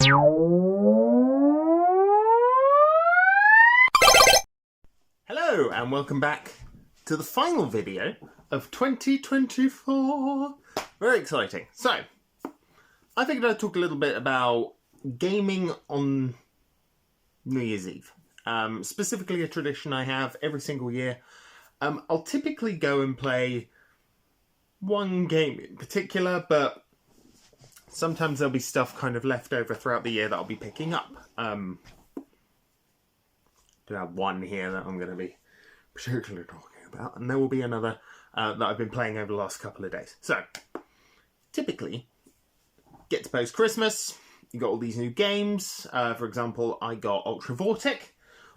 Hello and welcome back to the final video of 2024. Very exciting. So, I figured I'd talk a little bit about gaming on New Year's Eve. Specifically a tradition I have every single year. I'll typically go and play one game in particular, but sometimes there'll be stuff kind of left over throughout the year that I'll be picking up. Do have one here that I'm going to be particularly talking about, and there will be another that I've been playing over the last couple of days. So, typically, get to post-Christmas, you got all these new games. For example, I got Ultra Vortic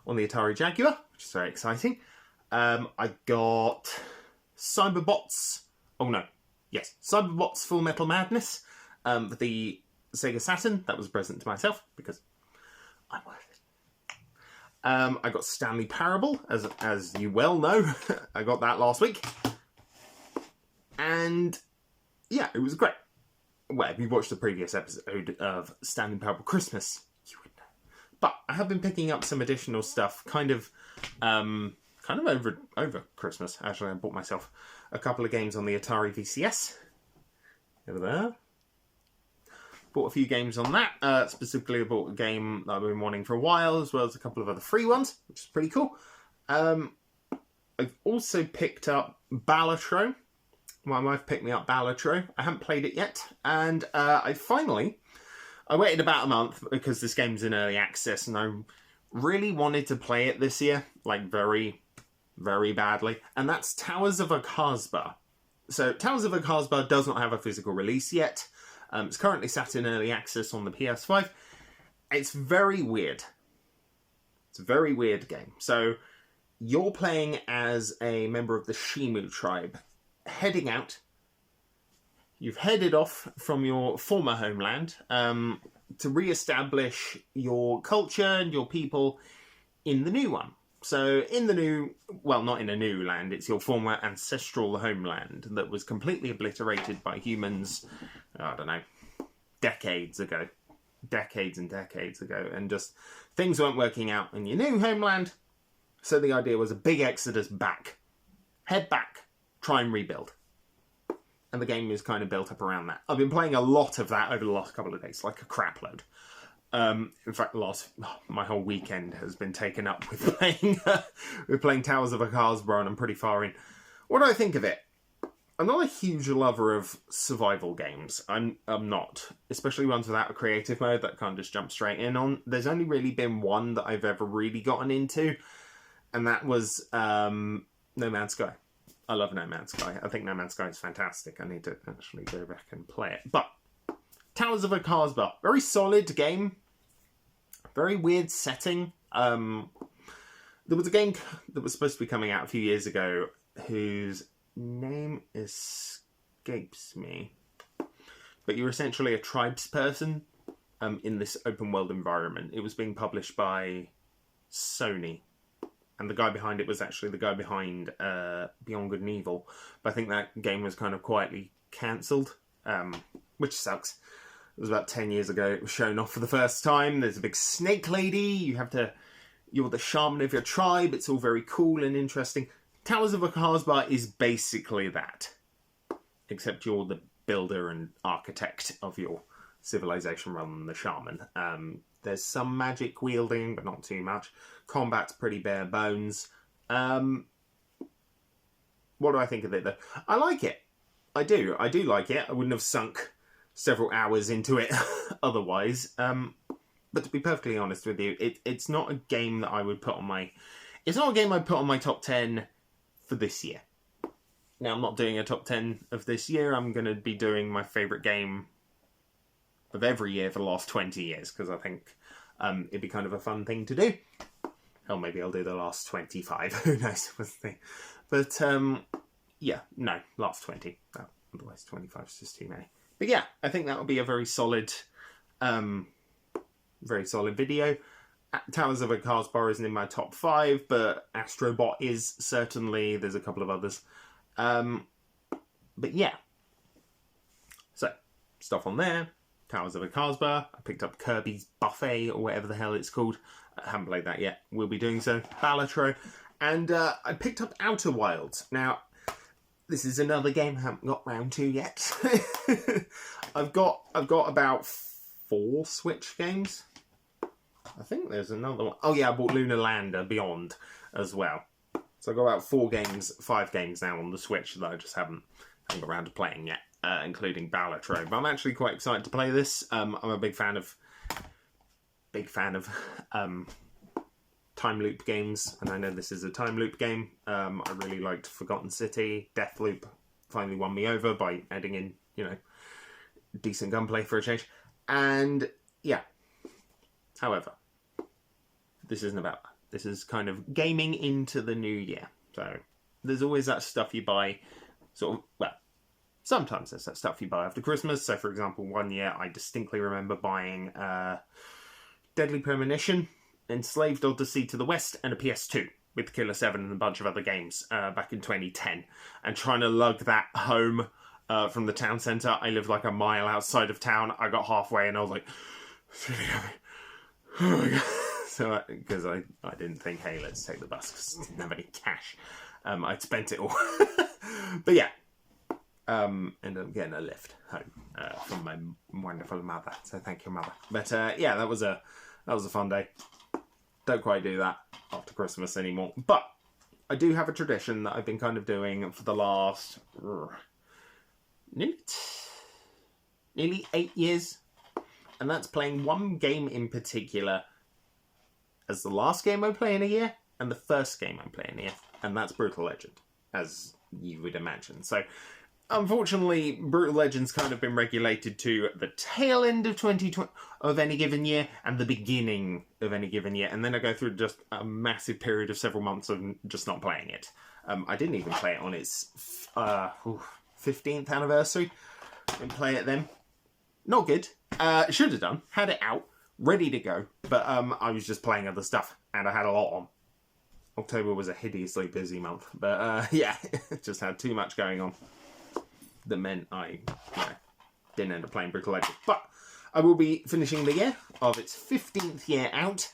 on the Atari Jaguar, which is very exciting. I got Cyberbots Full Metal Madness for the Sega Saturn. That was a present to myself, because I'm worth it. I got Stanley Parable, as you well know. I got that last week. And, yeah, it was great. Well, if you watched the previous episode of Stanley Parable Christmas, you would know. But I have been picking up some additional stuff, kind of over Christmas. Actually, I bought myself a couple of games on the Atari VCS. Over there. Bought a few games on that. Specifically, I bought a game that I've been wanting for a while, as well as a couple of other free ones, which is pretty cool. I've also picked up Balatro. My wife picked me up Balatro. I haven't played it yet. And I waited about a month because this game's in early access, and I really wanted to play it this year. Like, very, very badly. And that's Towers of Akasbar. So, Towers of Akasbar does not have a physical release yet. It's currently sat in early access on the PS5. It's very weird. It's a very weird game. So, you're playing as a member of the Shimu tribe, heading out. You've headed off from your former homeland to re-establish your culture and your people in the new one. So, in the new, well, not in a new land, it's your former ancestral homeland that was completely obliterated by humans, I don't know, decades and decades ago, and just things weren't working out in your new homeland. So the idea was a big exodus back. Head back, try and rebuild. And the game is kind of built up around that. I've been playing a lot of that over the last couple of days, like a crap load. In fact, my whole weekend has been taken up with playing Towers of Akasbar, and I'm pretty far in. What do I think of it? I'm not a huge lover of survival games. I'm not. Especially ones without a creative mode that I can't just jump straight in on. There's only really been one that I've ever really gotten into, and that was No Man's Sky. I love No Man's Sky. I think No Man's Sky is fantastic. I need to actually go back and play it. But Towers of Akasbar, very solid game. Very weird setting. There was a game that was supposed to be coming out a few years ago whose name escapes me. But you're essentially a tribesperson in this open world environment. It was being published by Sony. And the guy behind it was actually the guy behind Beyond Good and Evil. But I think that game was kind of quietly cancelled, which sucks. It was about 10 years ago. It was shown off for the first time. There's a big snake lady. You're the shaman of your tribe. It's all very cool and interesting. Towers of Akasbar is basically that. Except you're the builder and architect of your civilization rather than the shaman. There's some magic wielding, but not too much. Combat's pretty bare bones. What do I think of it, though? I like it. I do like it. I wouldn't have sunk several hours into it otherwise. But to be perfectly honest with you, it's not a game that I would put on my... It's not a game I'd put on my top 10 for this year. Now, I'm not doing a top 10 of this year. I'm going to be doing my favourite game of every year for the last 20 years, because I think it'd be kind of a fun thing to do. Hell, maybe I'll do the last 25. Who knows? But, yeah, no, last 20. Oh, otherwise 25 is just too many. But yeah, I think that would be a very solid video. Towers of Akasbar isn't in my top 5, but Astrobot is certainly. There's a couple of others. But yeah. So, stuff on there. Towers of Akazba. I picked up Kirby's Buffet, or whatever the hell it's called. I haven't played that yet. We'll be doing so. Balatro. And I picked up Outer Wilds. Now, this is another game I haven't got round to yet. I've got about 4 Switch games. I think there's another one. Oh yeah, I bought Lunar Lander Beyond as well. So I've got about 5 games now on the Switch that I just haven't got around to playing yet, including Balatro. But I'm actually quite excited to play this. I'm a big fan of time loop games, and I know this is a time loop game. I really liked Forgotten City. Deathloop finally won me over by adding in, decent gunplay for a change. And yeah, however, this isn't about that. This is kind of gaming into the new year. So there's always that stuff you buy, sometimes there's that stuff you buy after Christmas. So for example, one year I distinctly remember buying Deadly Premonition, Enslaved Odyssey to the West, and a PS2 with Killer 7 and a bunch of other games back in 2010. And trying to lug that home from the town centre. I lived like a mile outside of town. I got halfway and I was like, oh my god. So, because I didn't think, hey, let's take the bus because I didn't have any cash. I'd spent it all. But yeah, ended up getting a lift home from my wonderful mother. So thank you, mother. But yeah, that was a fun day. Don't quite do that after Christmas anymore. But I do have a tradition that I've been kind of doing for the last nearly 8 years. And that's playing one game in particular as the last game I play in a year and the first game I play in a year. And that's Brutal Legend, as you would imagine. So, unfortunately, Brutal Legend's kind of been regulated to the tail end of 2020 of any given year and the beginning of any given year. And then I go through just a massive period of several months of just not playing it. I didn't even play it on its 15th anniversary. Didn't play it then. Not good. Should have done. Had it out, ready to go. But I was just playing other stuff, and I had a lot on. October was a hideously busy month. But yeah, just had too much going on. That meant I didn't end up playing Brutal Legend. But I will be finishing the year of its 15th year out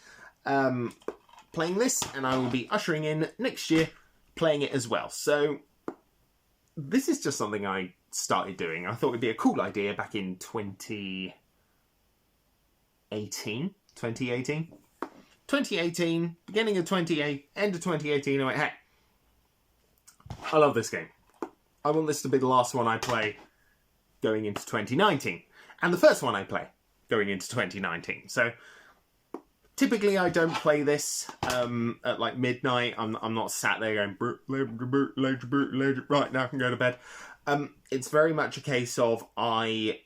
playing this, and I will be ushering in next year playing it as well. So this is just something I started doing. I thought it'd be a cool idea back in 2018, beginning of 2018, end of 2018, I went, hey, I love this game. I want this to be the last one I play going into 2019. And the first one I play going into 2019. So typically I don't play this at like midnight. I'm not sat there going, right, now I can go to bed. It's very much a case of I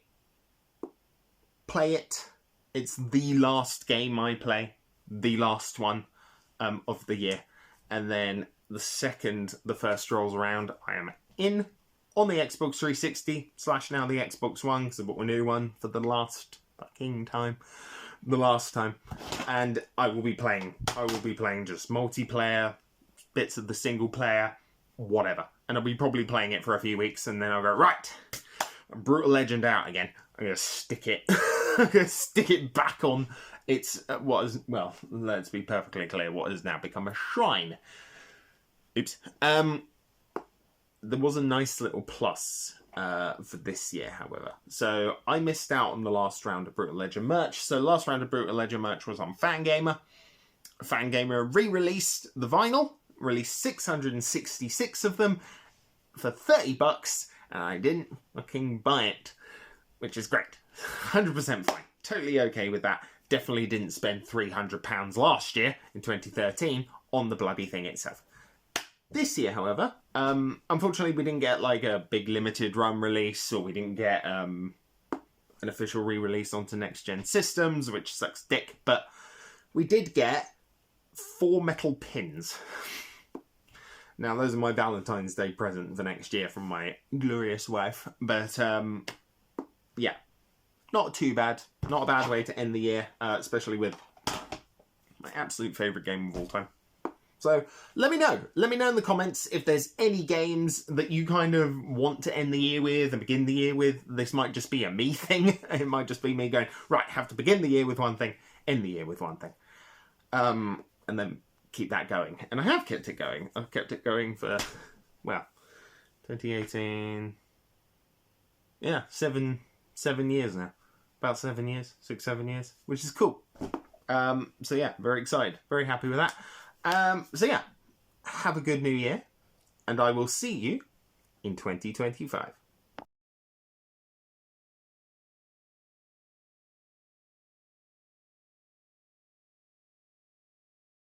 play it. It's the last game I play. The last one of the year. And then the second the first rolls around, I am in on the Xbox 360 / now the Xbox One, because I bought a new one for the last fucking time. The last time. And I will be playing just multiplayer, bits of the single player, whatever. And I'll be probably playing it for a few weeks, and then I'll go, right, Brutal Legend out again. I'm going to stick it. I'm going to stick it back on its, well, let's be perfectly clear, what has now become a shrine. Oops. There was a nice little plus for this year, however. So I missed out on the last round of Brutal Legend merch. So the last round of Brutal Legend merch was on Fangamer. Fangamer re-released the vinyl, released 666 of them for $30, and I didn't fucking buy it, which is great. 100% fine. Totally okay with that. Definitely didn't spend £300 last year in 2013 on the bloody thing itself. This year, however, unfortunately we didn't get like a big limited run release, or we didn't get an official re-release onto next-gen systems, which sucks dick, but we did get 4 metal pins. Now, those are my Valentine's Day present for next year from my glorious wife, but yeah, not too bad. Not a bad way to end the year, especially with my absolute favourite game of all time. So let me know. Let me know in the comments if there's any games that you kind of want to end the year with and begin the year with. This might just be a me thing. It might just be me going, right, have to begin the year with one thing, end the year with one thing. And then keep that going. And I have kept it going. I've kept it going for, well, 2018. Yeah, seven years now. About 7 years, 6, 7 years, which is cool. So yeah, very excited. Very happy with that. So yeah, have a good new year. And I will see you in 2025.